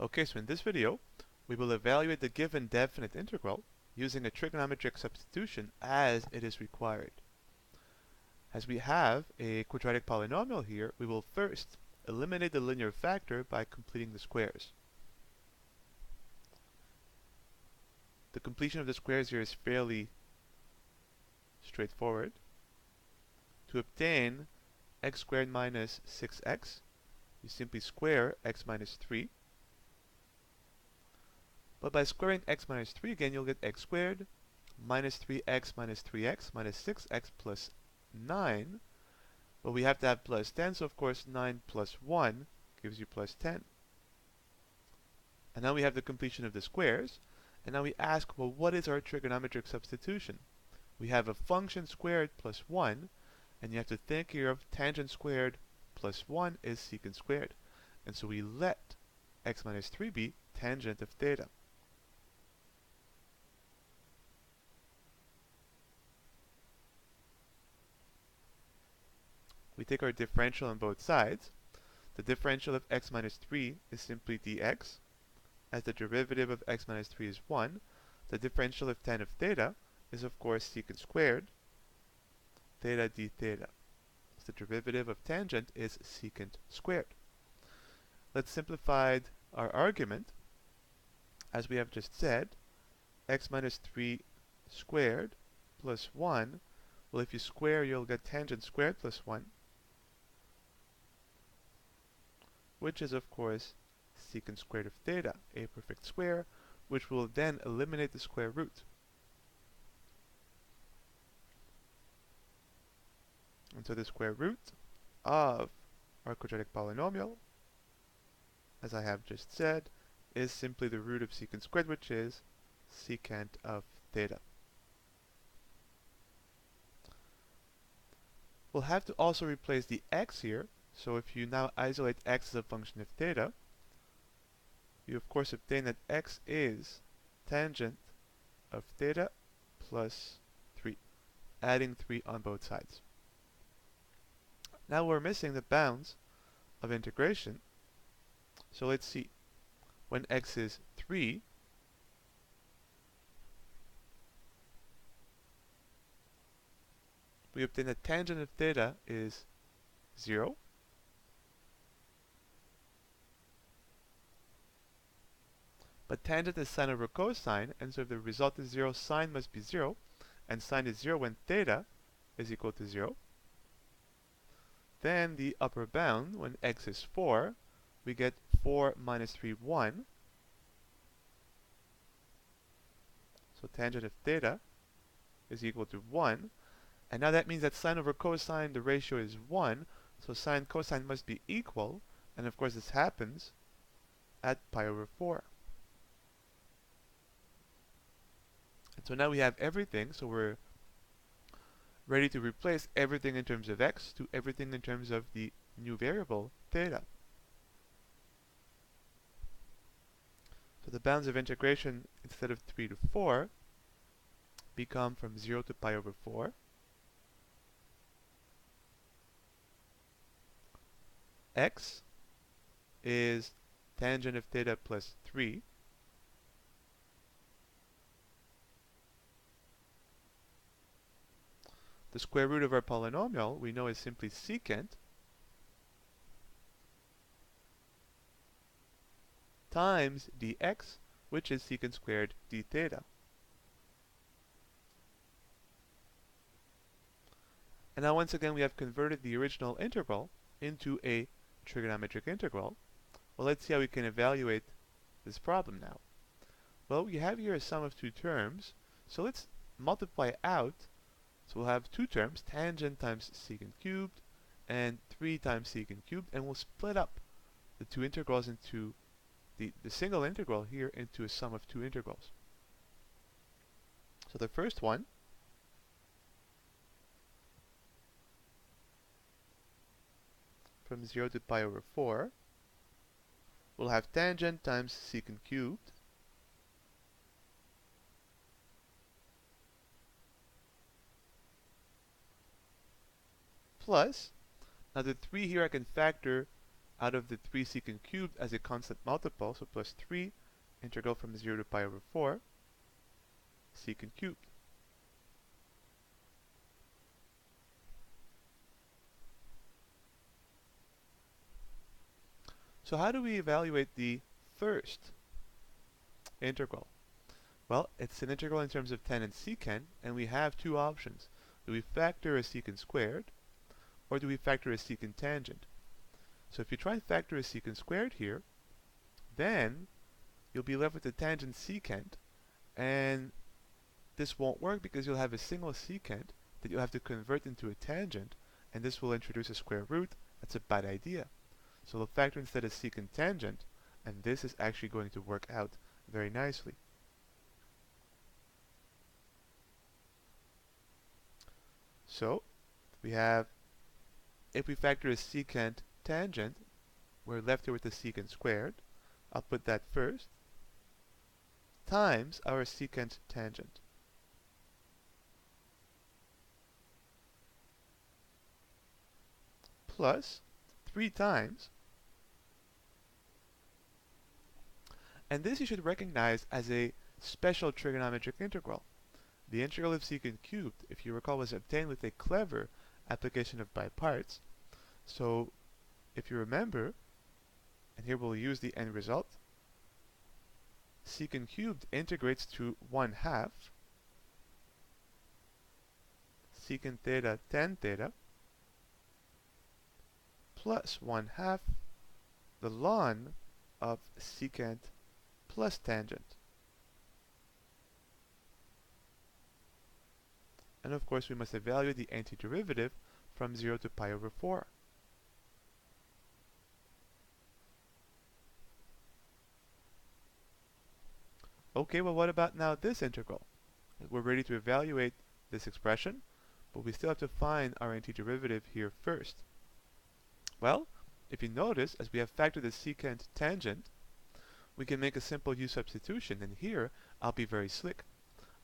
Okay, so in this video, we will evaluate the given definite integral using a trigonometric substitution as it is required. As we have a quadratic polynomial here, we will first eliminate the linear factor by completing the squares. The completion of the squares here is fairly straightforward. To obtain x squared minus 6x, you simply square x minus 3. But by squaring x minus 3 again, you'll get x squared minus 3x minus 3x minus 6x plus 9. But we have to have plus 10, so of course 9 plus 1 gives you plus 10. And now we have the completion of the squares. And now we ask, well, what is our trigonometric substitution? We have a function squared plus 1, and you have to think here of tangent squared plus 1 is secant squared. And so we let x minus 3 be tangent of theta. We take our differential on both sides. The differential of x minus 3 is simply dx. As the derivative of x minus 3 is 1, the differential of tan of theta is of course secant squared theta d theta. So the derivative of tangent is secant squared. Let's simplify our argument. As we have just said, x minus 3 squared plus 1. Well, if you square, you'll get tangent squared plus 1, which is of course secant squared of theta, a perfect square, which will then eliminate the square root. And so the square root of our quadratic polynomial, as I have just said, is simply the root of secant squared, which is secant of theta. We'll have to also replace the x here. So if you now isolate x as a function of theta, you of course obtain that x is tangent of theta plus 3, adding 3 on both sides. Now we're missing the bounds of integration. So let's see. When x is 3, we obtain that tangent of theta is 0. But tangent is sine over cosine, and so if the result is 0, sine must be 0, and sine is 0 when theta is equal to 0. Then the upper bound, when x is 4, we get 4 minus 3, 1. So tangent of theta is equal to 1. And now that means that sine over cosine, the ratio is 1. So sine cosine must be equal. And of course this happens at pi over 4. And so now we have everything. So we're ready to replace everything in terms of x to everything in terms of the new variable theta. So the bounds of integration, instead of 3 to 4, become from 0 to pi over 4. X is tangent of theta plus 3. The square root of our polynomial, we know, is simply secant times dx, which is secant squared d theta. And now once again we have converted the original integral into a trigonometric integral. Well, let's see how we can evaluate this problem now. Well, we have here a sum of two terms, so let's multiply out. So we'll have two terms, tangent times secant cubed and 3 times secant cubed, and we'll split up the two integrals into the single integral here into a sum of two integrals. So the first one from 0 to pi over 4, we'll have tangent times secant cubed plus, now the 3 here I can factor out of the 3 secant cubed as a constant multiple, so plus 3, integral from 0 to pi over 4, secant cubed. So how do we evaluate the first integral? Well, it's an integral in terms of tan and secant, and we have two options. Do we factor a secant squared, or do we factor a secant tangent? So if you try and factor a secant squared here, then you'll be left with the tangent secant, and this won't work because you'll have a single secant that you'll have to convert into a tangent, and this will introduce a square root. That's a bad idea. So we'll factor instead a secant tangent, and this is actually going to work out very nicely. So we have, if we factor a secant tangent, we're left here with the secant squared. I'll put that first, times our secant tangent. Plus 3 times, and this you should recognize as a special trigonometric integral. The integral of secant cubed, if you recall, was obtained with a clever application of by parts. So if you remember, and here we'll use the end result, secant cubed integrates to 1/2 secant theta tan theta plus 1/2 the ln of secant plus tangent. And of course we must evaluate the antiderivative from 0 to pi over 4. Okay, well what about now this integral? We're ready to evaluate this expression, but we still have to find our antiderivative here first. Well, if you notice, as we have factored the secant tangent, we can make a simple u substitution, and here I'll be very slick.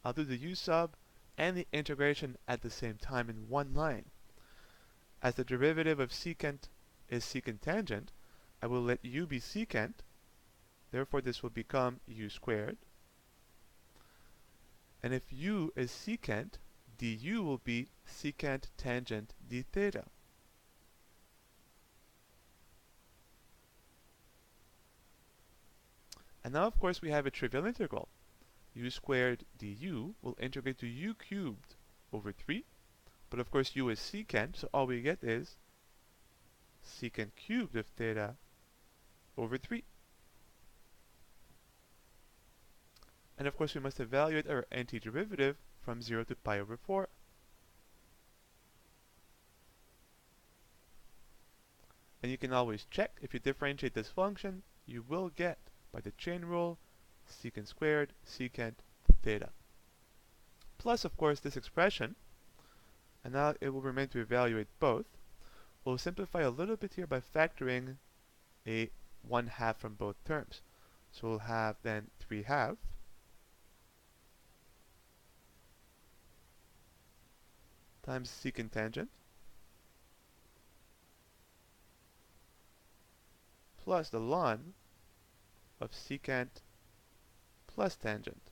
I'll do the u sub and the integration at the same time in one line. As the derivative of secant is secant tangent, I will let u be secant, therefore this will become u squared. And if u is secant, du will be secant tangent d theta. And now of course we have a trivial integral. U squared du will integrate to u cubed over 3, but of course u is secant, so all we get is secant cubed of theta over 3. And of course we must evaluate our antiderivative from 0 to pi over 4. And you can always check, if you differentiate this function, you will get, by the chain rule, secant squared secant theta. Plus of course this expression, and now it will remain to evaluate both. We'll simplify a little bit here by factoring a 1/2 from both terms. So we'll have then 3/2 times secant tangent plus the ln of secant plus tangent.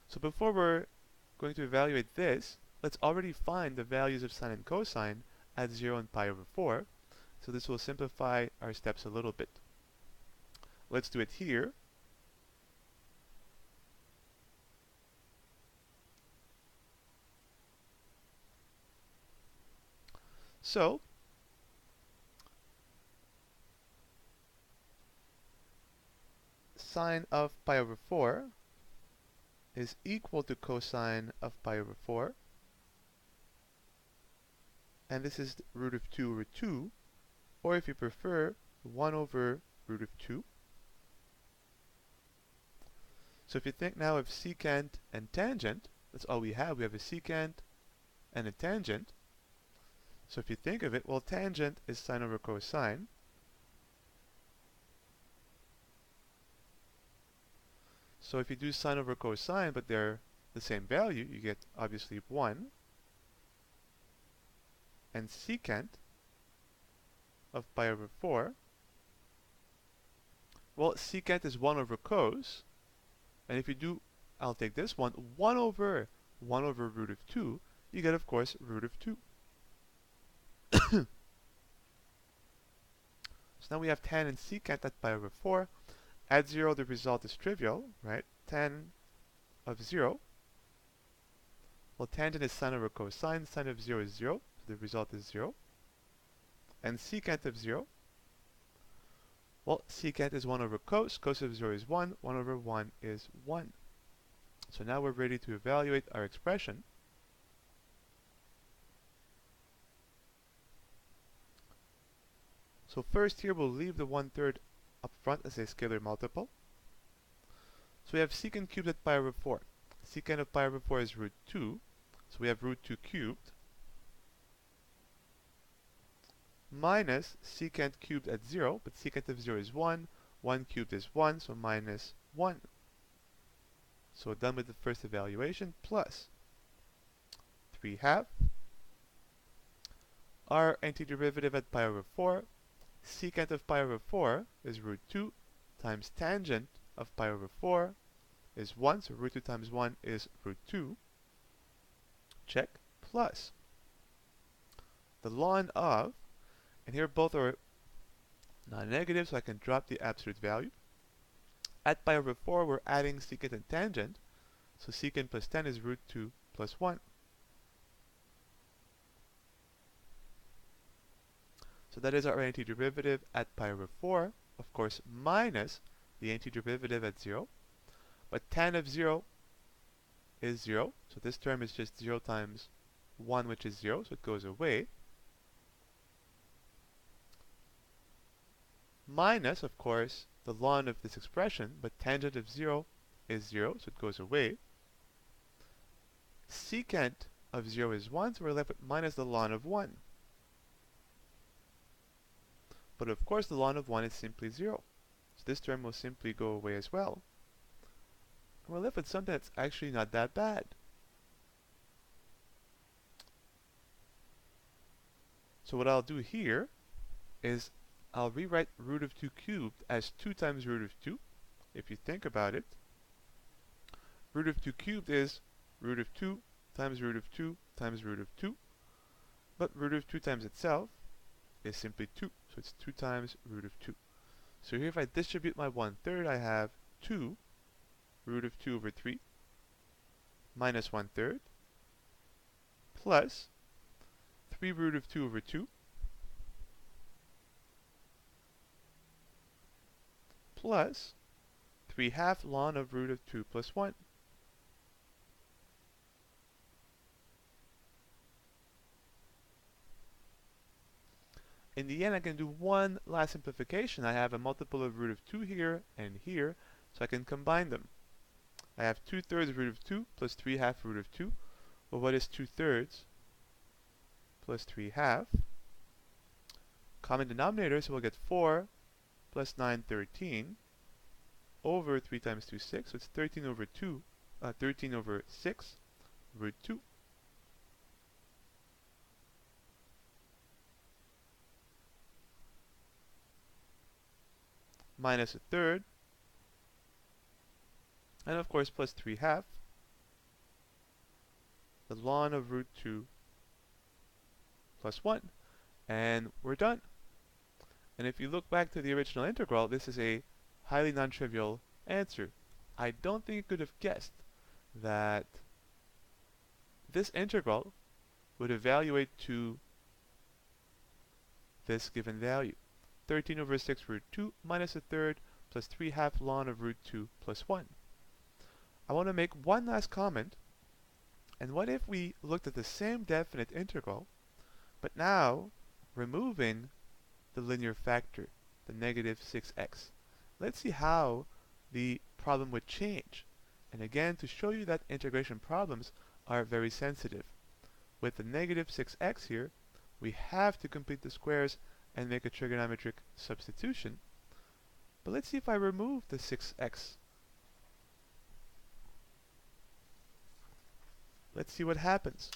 So before we're going to evaluate this, let's already find the values of sine and cosine at 0 and pi over 4. So this will simplify our steps a little bit. Let's do it here. So sine of pi over 4 is equal to cosine of pi over 4. And this is root of 2 over 2, or if you prefer, 1 over root of 2. So if you think now of secant and tangent, that's all we have. We have a secant and a tangent. So if you think of it, well, tangent is sine over cosine. So if you do sine over cosine, but they're the same value, you get obviously 1, and secant of pi over 4, well, secant is 1 over cos, and if you do, I'll take this one, 1 over root of 2, you get, of course, root of 2. So now we have tan and secant at pi over 4. At 0, the result is trivial, right? Tan of 0. Well, tangent is sine over cosine. Sine of 0 is 0, so the result is 0. And secant of 0, well, secant is 1 over cos. Cos of 0 is 1. 1 over 1 is 1. So now we're ready to evaluate our expression. So first here, we'll leave the 1/3 up front as a scalar multiple. So we have secant cubed at pi over 4. Secant of pi over 4 is root 2. So we have root 2 cubed. Minus secant cubed at 0. But secant of 0 is 1. 1 cubed is 1. So minus 1. So done with the first evaluation. Plus 3/2. Our antiderivative at pi over 4. Secant of pi over 4 is root 2 times tangent of pi over 4 is 1. So root 2 times 1 is root 2. Check. Plus the ln of, and here both are non-negative, so I can drop the absolute value. At pi over 4, we're adding secant and tangent. So secant plus tan is root 2 plus 1. So that is our antiderivative at pi over 4, of course, minus the antiderivative at 0. But tan of 0 is 0, so this term is just 0 times 1, which is 0, so it goes away. Minus, of course, the ln of this expression, but tangent of 0 is 0, so it goes away. Secant of 0 is 1, so we're left with minus the ln of 1. But of course, the ln of 1 is simply 0. So this term will simply go away as well. And we're left with something that's actually not that bad. So what I'll do here is I'll rewrite root of 2 cubed as 2 times root of 2. If you think about it, root of 2 cubed is root of 2 times root of 2 times root of 2. But root of 2 times itself is simply 2. So it's 2 times root of 2. So here if I distribute my 1/3, I have 2 root of 2 over 3 minus 1/3 plus 3 root of 2 over 2 plus 3/2 ln of root of 2 plus 1. In the end, I can do one last simplification. I have a multiple of root of 2 here and here, so I can combine them. I have 2/3 root of 2 plus 3/2 root of 2. Well, what is 2/3 plus 3/2? Common denominator, so we'll get 4 plus 9, 13 over 3 times 2, 6. So it's 13 over 2, 13 over 6 root 2. Minus 1/3, and of course plus 3/2, the ln of root 2 plus 1, and we're done. And if you look back to the original integral, this is a highly non-trivial answer. I don't think you could have guessed that this integral would evaluate to this given value. 13 over 6 root 2 minus 1/3 plus 3/2 ln of root 2 plus 1. I want to make one last comment. And what if we looked at the same definite integral, but now removing the linear factor, the negative 6x? Let's see how the problem would change. And again, to show you that integration problems are very sensitive. With the negative 6x here, we have to complete the squares and make a trigonometric substitution. But let's see if I remove the 6x. Let's see what happens.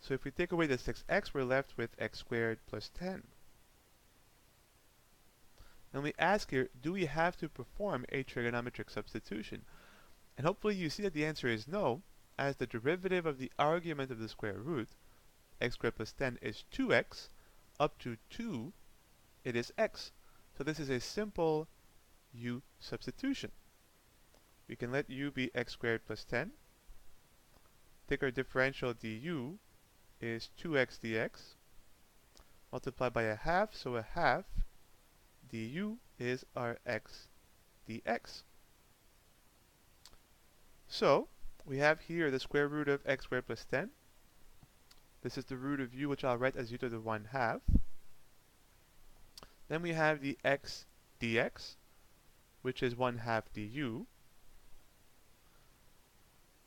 So if we take away the 6x, we're left with x squared plus 10. And we ask here, do we have to perform a trigonometric substitution? And hopefully you see that the answer is no, as the derivative of the argument of the square root, x squared plus 10, is 2x, up to 2, it is x. So this is a simple u substitution. We can let u be x squared plus 10. Take our differential du is 2x dx, multiplied by a half, so a half du is our x dx. So we have here the square root of x squared plus 10. This is the root of u, which I'll write as u to the 1/2. Then we have the x dx, which is 1/2 du.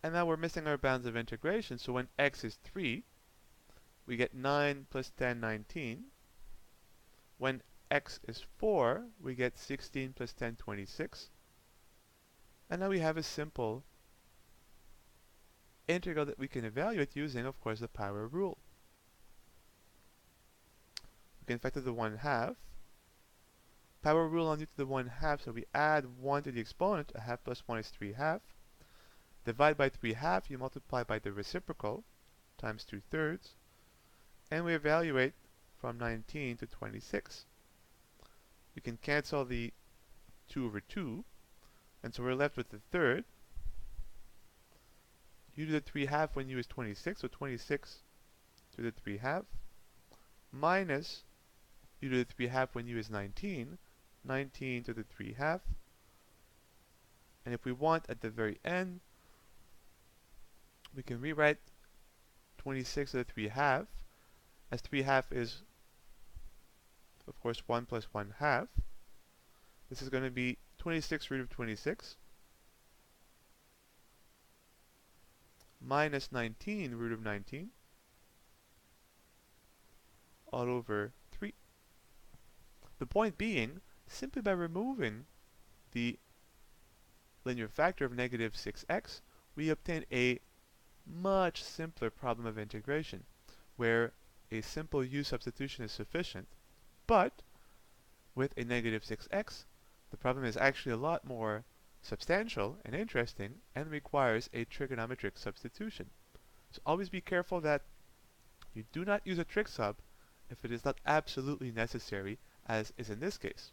And now we're missing our bounds of integration, so when x is 3, we get 9 plus 10, 19. When x is 4, we get 16 plus 10, 26. And now we have a simple integral that we can evaluate using, of course, the power rule. We can factor the 1/2. Power rule on u to the 1/2, so we add 1 to the exponent. A half plus 1 is 3/2. Divide by 3/2, you multiply by the reciprocal, times 2/3. And we evaluate from 19 to 26. We can cancel the 2 over 2, and so we're left with the third. U to the 3/2 when u is 26, so 26 to the 3/2, minus u to the 3/2 when u is 19, 19 to the 3/2. And if we want at the very end, we can rewrite 26 to the 3/2, as 3/2 is, of course, 1 plus 1/2. This is going to be 26 root of 26, minus 19 root of 19, all over 3. The point being, simply by removing the linear factor of negative 6x, we obtain a much simpler problem of integration, where a simple u substitution is sufficient. But with a negative 6x, the problem is actually a lot more substantial and interesting and requires a trigonometric substitution. So always be careful that you do not use a trig sub if it is not absolutely necessary, as is in this case.